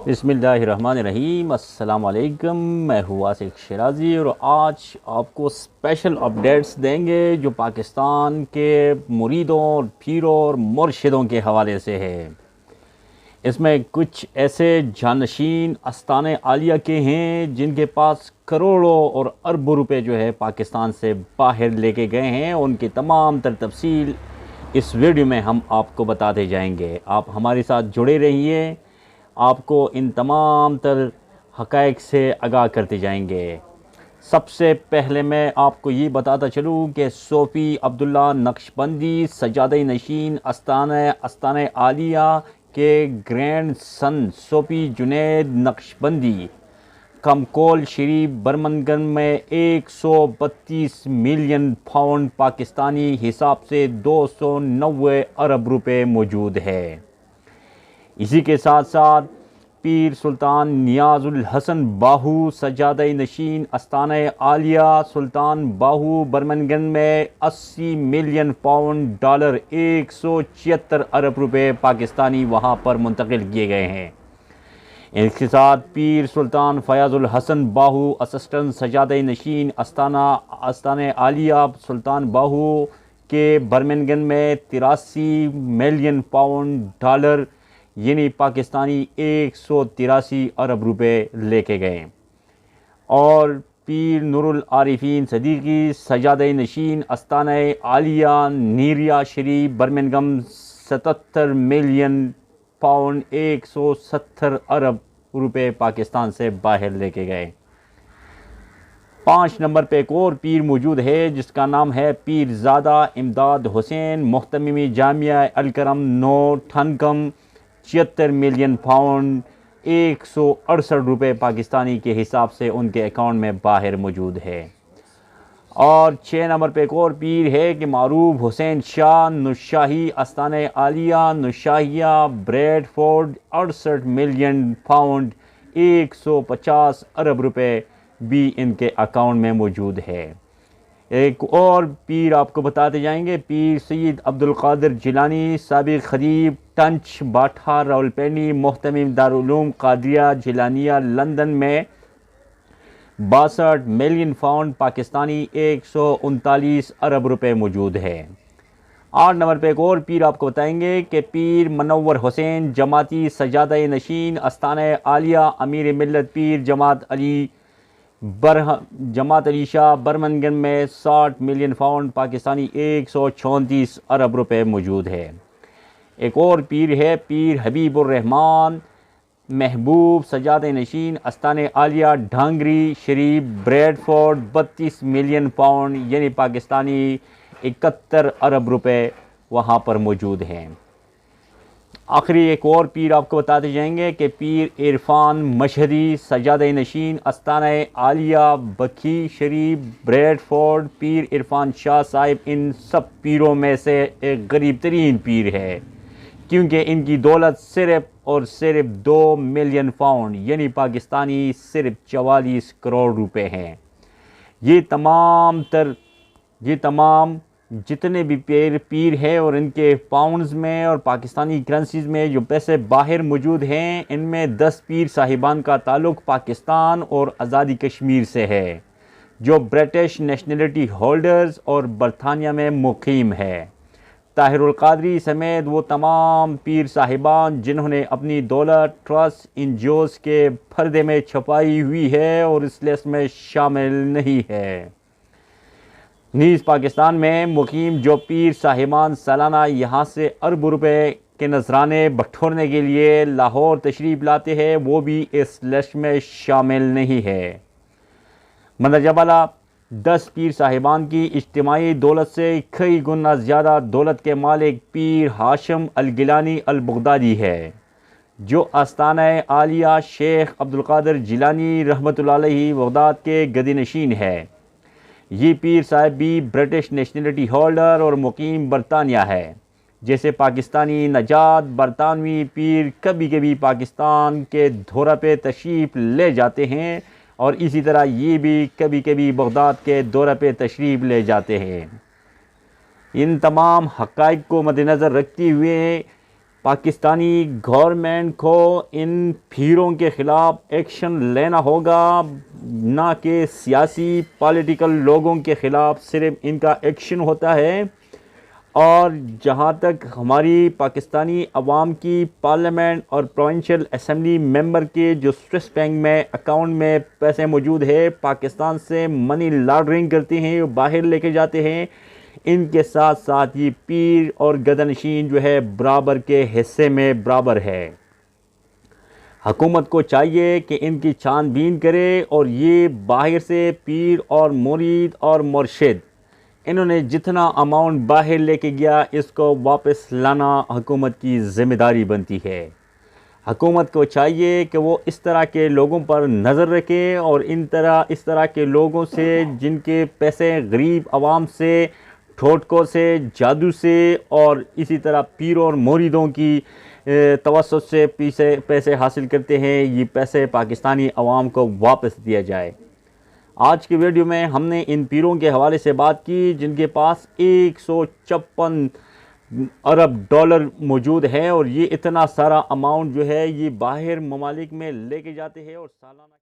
बिस्मिल्लाहिर्रहमानिर्रहीम। अस्सलाम वालेकुम। मैं हूँ आसिफ शिराजी और आज आपको स्पेशल अपडेट्स देंगे जो पाकिस्तान के मुरीदों, पीरों और मुर्शिदों के हवाले से है। इसमें कुछ ऐसे जानशीन आस्ताने आलिया के हैं जिनके पास करोड़ों और अरबों रुपए जो है पाकिस्तान से बाहर लेके गए हैं। उनकी तमाम तर तफसील इस वीडियो में हम आपको बताते जाएंगे। आप हमारे साथ जुड़े रहिए, आपको इन तमाम तर हक़ाइक़ से आगाह करते जाएंगे। सबसे पहले मैं आपको ये बताता चलूँ कि सूफ़ी अब्दुल्ला नक्शबंदी सजादे नशीन आस्ताना आलिया के ग्रैंड सन सूफ़ी जुनैद नक्शबंदी कमकोल शरीफ बर्मिंघम में 132 मिलियन पाउंड पाकिस्तानी हिसाब से 290 अरब रुपए मौजूद है। इसी के साथ साथ पीर सुल्तान नियाज़ुल हसन बाहू सजादे नशीन आस्ताना आलिया सुल्तान बाहू बर्मिंघम में 80 मिलियन पाउंड डॉलर 176 अरब रुपए पाकिस्तानी वहां पर मुंतकिल किए गए हैं। इसके साथ पीर सुल्तान फयाजुल हसन बाहू असिस्टेंट सजादे नशीन आस्ताना आलिया सुल्तान बाहू के बर्मिंघम में 83 मिलियन पाउंड डॉलर यानी पाकिस्तानी 183 अरब रुपए लेके गए। और पीर नूरुल आरिफीन सदीकी सजादे नशीन आस्ताना आलिया नीरिया शरीफ बर्मिंघम 77 मिलियन पाउंड 170 अरब रुपए पाकिस्तान से बाहर लेके गए। 5 नंबर पे एक और पीर मौजूद है जिसका नाम है पीरज़ादा इमदाद हुसैन मुहतमिमी Jamia Alkaram Nottingham 76 million pound 168 रुपये पाकिस्तानी के हिसाब से उनके अकाउंट में बाहर मौजूद है। और 6 नंबर पे एक और पीर है कि Maroof Hussain Shah Naushahi Astana Aliya Naushahia Bradford 68 million pound 150 अरब रुपए भी इनके अकाउंट में मौजूद है। एक और पीर आपको बताते जाएंगे, पीर सैयद अब्दुल कादिर जिलानी साबिक़ खतीब टंच बाठा रावलपिंडी मुहतमिम दारुल उलूम कादिरिया जिलानिया लंदन में 62 मिलियन पाउंड पाकिस्तानी 139 अरब रुपए मौजूद है। 8 नंबर पे एक और पीर आपको बताएंगे कि पीर मनव्वर हुसैन जमाती सजादा नशीन आस्ताना आलिया अमीर मिल्लत पीर जमात अली शाह बर्मिंघम में 60 मिलियन पाउंड पाकिस्तानी 134 अरब रुपए मौजूद है। एक और पीर है पीर हबीबुर रहमान महबूब सजादे नशीन आस्ताना आलिया ढांगरी शरीफ ब्रेडफोर्ड 32 मिलियन पाउंड यानी पाकिस्तानी 71 अरब रुपए वहाँ पर मौजूद हैं। आखिरी एक और पीर आपको बताते जाएंगे कि पीर इरफान मशहदी सजादे नशीन आस्ताना आलिया बखी शरीफ ब्रेडफोर्ड पीर इरफान शाह साहिब इन सब पीरों में से एक गरीब तरीन पीर है, क्योंकि इनकी दौलत सिर्फ और सिर्फ 2 मिलियन पाउंड यानी पाकिस्तानी सिर्फ 44 करोड़ रुपए हैं। ये तमाम जितने भी पीर हैं और इनके पाउंड्स में और पाकिस्तानी करेंसीज में जो पैसे बाहर मौजूद हैं, इनमें 10 पीर साहिबान का ताल्लुक़ पाकिस्तान और आज़ादी कश्मीर से है जो ब्रिटिश नेशनलिटी होल्डर्स और बरतानिया में मुकीम है। ताहिरुल कादरी समेत वो तमाम पीर साहिबान जिन्होंने अपनी दौलत ट्रस्ट एनजीओज़ के पर्दे में छुपाई हुई है और इस लिस्ट में शामिल नहीं है। नीज़ पाकिस्तान में मुकीम जो पीर साहिबान सालाना यहाँ से अरबों रुपए के नजराने बटोरने के लिए लाहौर तशरीफ़ लाते हैं, वो भी इस लिस्ट में शामिल नहीं है। मंदरजा बाला 10 पीर साहिबान की इज्तिमाई दौलत से कई गुना ज़्यादा दौलत के मालिक पीर हाशिम अल गिलानी अल बगदादी है जो आस्ताना आलिया शेख अब्दुल कादिर जिलानी रहमतुल्लाह अलैहि बगदाद के गदीनशीन है। ये पीर साहब भी ब्रिटिश नेशनलिटी होल्डर और मुकीम बरतानिया है। जैसे पाकिस्तानी नजात बरतानवी पीर कभी कभी पाकिस्तान के दौरे पे तशरीफ़ ले जाते हैं और इसी तरह ये भी कभी कभी बगदाद के दौरे पे तशरीफ़ ले जाते हैं। इन तमाम हक़ाइक़ को मद्देनज़र रखते हुए पाकिस्तानी गवर्नमेंट को इन भीड़ों के ख़िलाफ़ एक्शन लेना होगा, ना कि सियासी पॉलिटिकल लोगों के ख़िलाफ़ सिर्फ इनका एक्शन होता है। और जहाँ तक हमारी पाकिस्तानी अवाम की पार्लियामेंट और प्रोविंशियल असम्बली मेंबर के जो स्विस बैंक में अकाउंट में पैसे मौजूद है, पाकिस्तान से मनी लॉन्ड्रिंग करते हैं, बाहर लेके जाते हैं, इनके साथ साथ ये पीर और गदनशीन जो है बराबर के हिस्से में बराबर है। हुकूमत को चाहिए कि इनकी छानबीन करे और ये बाहर से पीर और मुरीद और मुर्शिद इन्होंने जितना अमाउंट बाहर लेके गया, इसको वापस लाना हुकूमत की ज़िम्मेदारी बनती है। हुकूमत को चाहिए कि वो इस तरह के लोगों पर नज़र रखे और इस तरह के लोगों से जिनके पैसे गरीब आवाम से, ठोटकों से, जादू से और इसी तरह पीरों और मुरीदों की तवस्सुत से पैसे हासिल करते हैं, ये पैसे पाकिस्तानी अवाम को वापस दिया जाए। आज की वीडियो में हमने इन पीरों के हवाले से बात की जिनके पास 156 अरब डॉलर मौजूद है और ये इतना सारा अमाउंट जो है ये बाहर ममालिक में लेके जाते हैं और सालाना